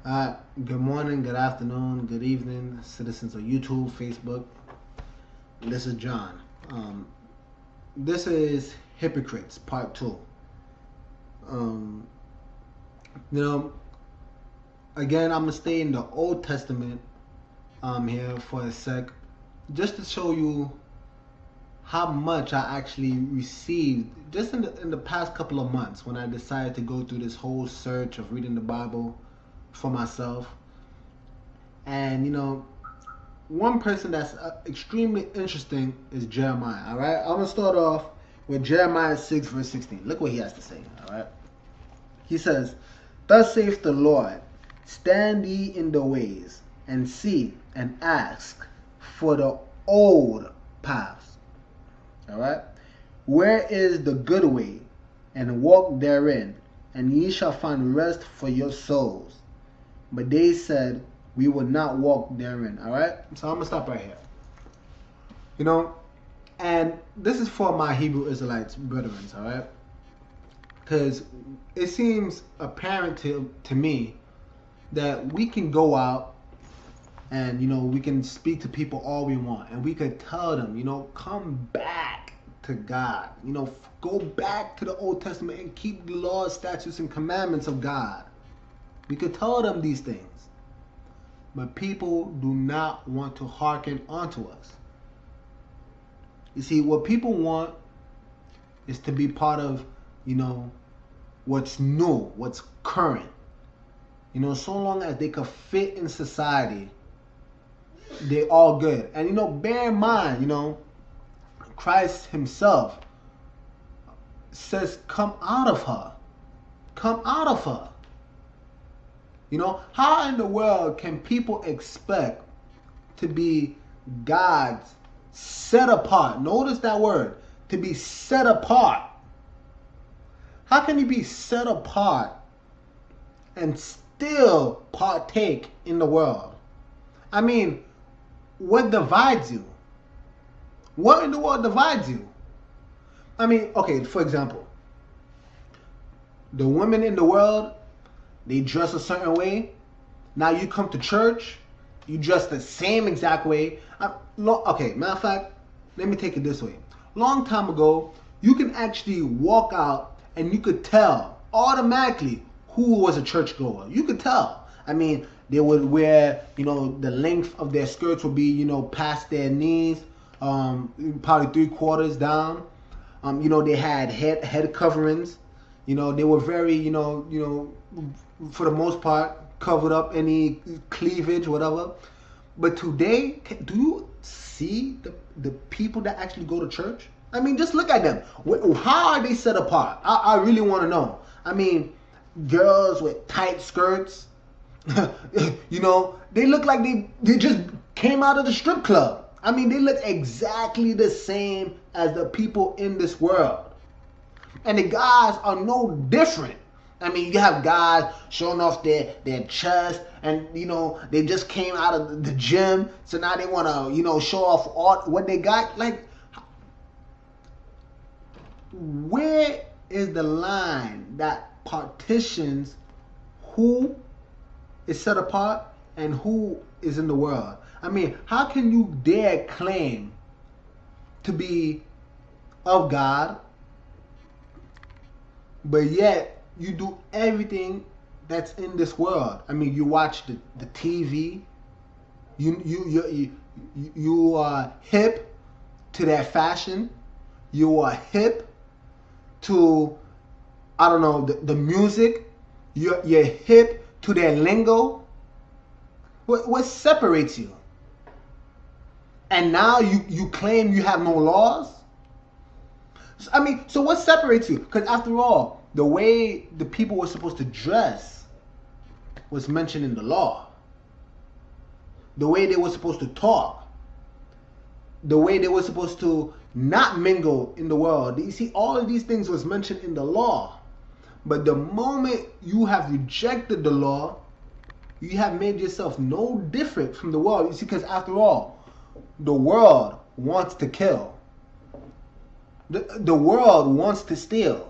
Good morning, good afternoon, good evening, citizens of YouTube, Facebook. This is John. Um, this is Hypocrites, Part 2. Um, you know, again, I'm going to stay in the Old Testament here for a sec, just to show you how much I actually received just in the past couple of months when I decided to go through this whole search of reading the Bible for myself. And one person that's extremely interesting is Jeremiah. All right, I'm gonna start off with Jeremiah 6 verse 16. Look what he has to say. All right, he says, "Thus saith the Lord, stand ye in the ways, and see and ask for the old paths." All right, where is the good way, and walk therein, and ye shall find rest for your souls. But they said, we will not walk therein. All right, so I'm gonna stop right here. And this is for my Hebrew Israelites brethren. All right, because it seems apparent to me that we can go out and we can speak to people all we want, and we could tell them, come back to God. Go back to the Old Testament and keep the laws, statutes, and commandments of God. We could tell them these things. But people do not want to hearken onto us. You see, what people want is to be part of, what's new, what's current. So long as they could fit in society, they're all good. And bear in mind, Christ himself says, come out of her. Come out of her. How in the world can people expect to be God's set apart? Notice that word, to be set apart. How can you be set apart and still partake in the world? I mean, what divides you? What in the world divides you? I mean, okay, for example, the women in the world, they dress a certain way. Now you come to church, you dress the same exact way. Okay, matter of fact, let me take it this way. Long time ago, you can actually walk out and you could tell automatically who was a churchgoer. You could tell. I mean, they would wear, the length of their skirts would be, past their knees, probably 3/4 down. They had head coverings. They were very, for the most part, covered up any cleavage, whatever. But today, do you see the people that actually go to church? I mean, just look at them. How are they set apart? I really want to know. I mean, girls with tight skirts, they look like they just came out of the strip club. I mean, they look exactly the same as the people in this world. And the guys are no different. I mean, you have guys showing off their chest, and they just came out of the gym, so now they want to show off all what they got. Like, where is the line that partitions who is set apart and who is in the world? I mean, how can you dare claim to be of God, but yet you do everything that's in this world? I mean, you watch the TV. You are hip to their fashion. You are hip to, I don't know, the music. You're hip to their lingo. What separates you? And now you claim you have no laws? I mean, so what separates you? Because after all, the way the people were supposed to dress was mentioned in the law. The way they were supposed to talk. The way they were supposed to not mingle in the world. You see, all of these things was mentioned in the law. But the moment you have rejected the law, you have made yourself no different from the world. You see, because after all, the world wants to kill. The world wants to steal.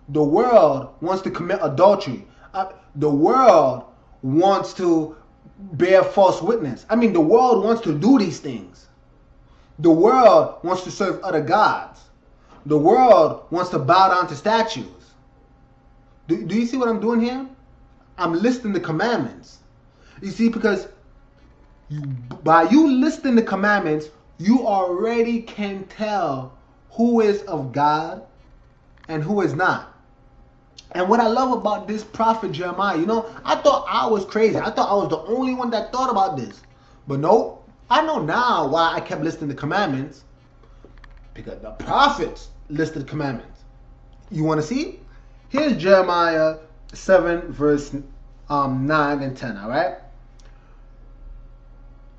The world wants to commit adultery. The world wants to bear false witness. I mean, the world wants to do these things. The world wants to serve other gods. The world wants to bow down to statues. Do you see what I'm doing here? I'm listing the commandments. You see, because by you listing the commandments, you already can tell who is of God and who is not. And what I love about this prophet Jeremiah, I thought I was crazy. I thought I was the only one that thought about this. But no, I know now why I kept listing the commandments. Because the prophets listed the commandments. You want to see? Here's Jeremiah 7 verse 9 and 10, all right?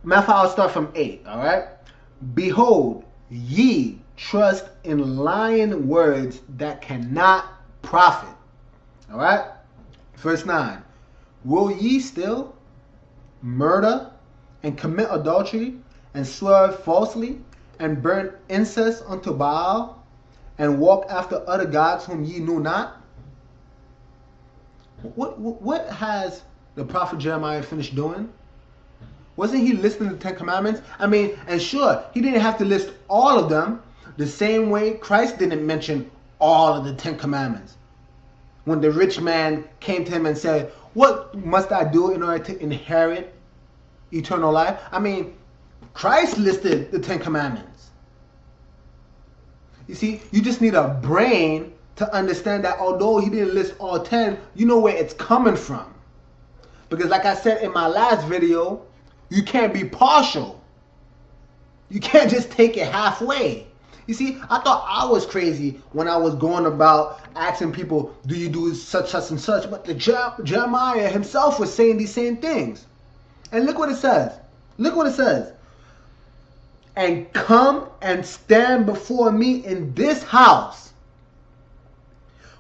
Matter of fact, I'll start from 8, all right? Behold, ye trust in lying words that cannot profit. All right? Verse 9. Will ye still murder and commit adultery and swear falsely and burn incense unto Baal and walk after other gods whom ye knew not? What has the prophet Jeremiah finished doing? Wasn't he listing the 10 commandments? I mean, and sure, he didn't have to list all of them the same way Christ didn't mention all of the 10 commandments. When the rich man came to him and said, what must I do in order to inherit eternal life? I mean, Christ listed the 10 commandments. You see, you just need a brain to understand that although he didn't list all 10, you know where it's coming from. Because like I said in my last video, you can't be partial. You can't just take it halfway. You see, I thought I was crazy when I was going about asking people, do you do such and such? But the Jeremiah himself was saying these same things. And look what it says. Look what it says. And come and stand before me in this house,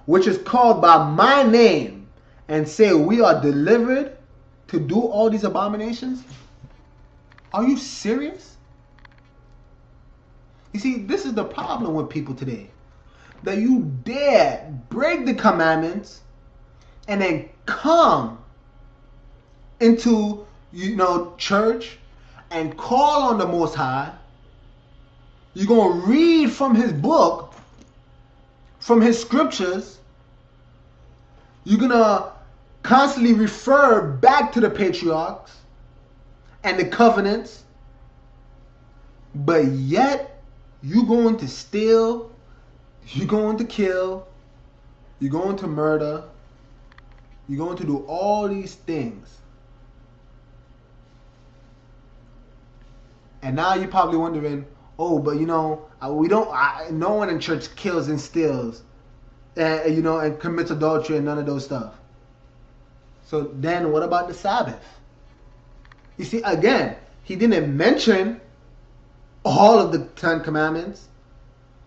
which is called by my name, and say, we are delivered to do all these abominations? Are you serious? You see, this is the problem with people today. That you dare break the commandments and then come into, church and call on the Most High. You're going to read from his book, from his scriptures. You're going to constantly refer back to the patriarchs and the covenants. But yet, you're going to steal, you're going to kill, you're going to murder, you're going to do all these things. And now you're probably wondering, oh, but no one in church kills and steals, and commits adultery and none of those stuff. So then what about the Sabbath? You see, again, he didn't mention all of the 10 commandments,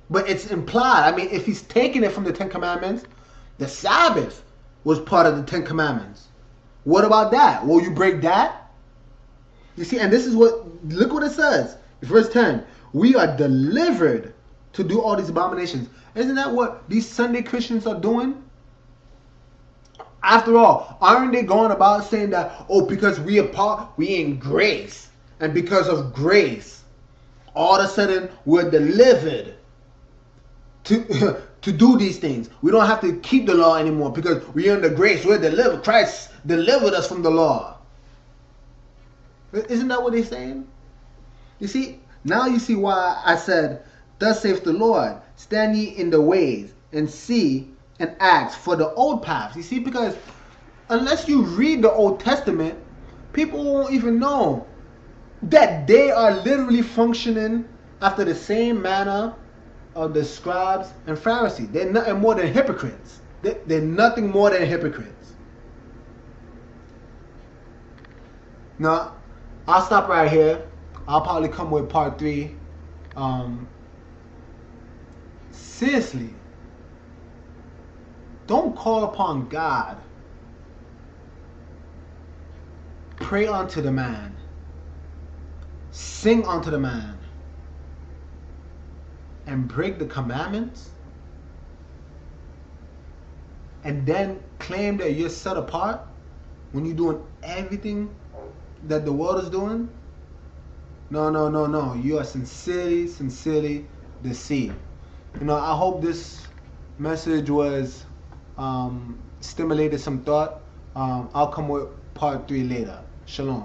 but it's implied. I mean, if he's taking it from the 10 commandments, the Sabbath was part of the 10 commandments. What about that? Will you break that? You see, and look what it says. Verse 10, we are delivered to do all these abominations. Isn't that what these Sunday Christians are doing? After all, aren't they going about saying that, because we in grace, and because of grace, all of a sudden we're delivered to do these things. We don't have to keep the law anymore because we're under grace. We're delivered. Christ delivered us from the law. Isn't that what they're saying? You see, now you see why I said, thus saith the Lord, stand ye in the ways and see and ask for the old paths. You see, because unless you read the Old Testament, people won't even know that they are literally functioning after the same manner of the scribes and Pharisees. They're nothing more than hypocrites. They're nothing more than hypocrites. Now, I'll stop right here. I'll probably come with part 3. Seriously, don't call upon God. Pray unto the man. Sing unto the man. And break the commandments. And then claim that you're set apart. when you're doing everything that the world is doing, no. You are sincerely deceived. I hope this message was stimulated some thought. I'll come with part 3 later. Shalom.